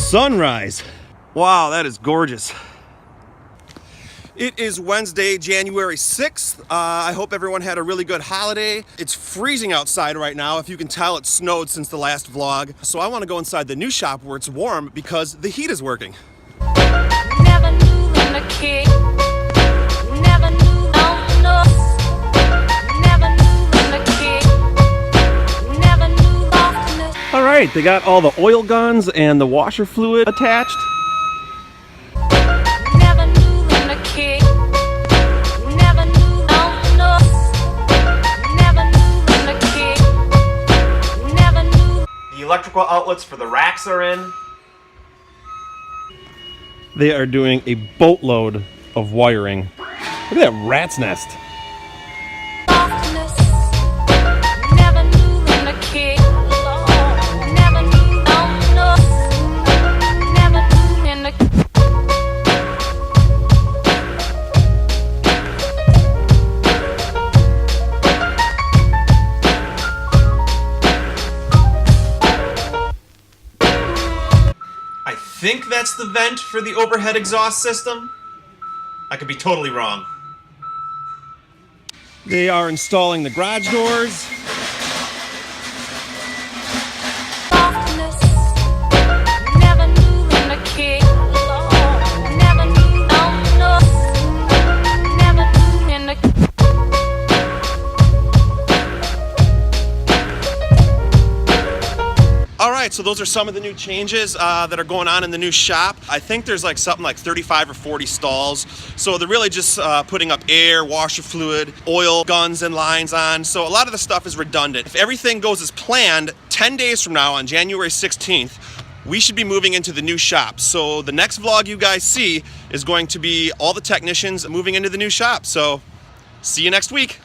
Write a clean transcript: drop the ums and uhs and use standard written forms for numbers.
sunrise. Wow, that is gorgeous. It is Wednesday, January 6th. I hope everyone had a really good holiday. It's freezing outside right now. If you can tell, it snowed since the last vlog. So I want to go inside the new shop where it's warm because the heat is working. Never knew when a kid. Never knew, don't know. Never knew when a kid. Never knew softness. All right, they got all the oil guns and the washer fluid attached. Never knew when a kid. Never knew, don't know. Never knew when a kid. Never knew. The electrical outlets for the racks are in. They are doing a boatload of wiring. Look at that rat's nest. Softness. Never knew when a kid. Never knew, don't know. Never knew when a kid. I think that's the vent for the overhead exhaust system. I could be totally wrong. They are installing the garage doors. Softness. Never knew when a kid. Never knew, don't know. Never knew when a kid. All right, so those are some of the new changes that are going on in the new shop. I think there's like something like 35 or 40 stalls. So they're really just putting up air, washer fluid, oil guns and lines on. So a lot of the stuff is redundant. If everything goes as planned, 10 days from now on January 16th, we should be moving into the new shop. So the next vlog you guys see is going to be all the technicians moving into the new shop. So see you next week.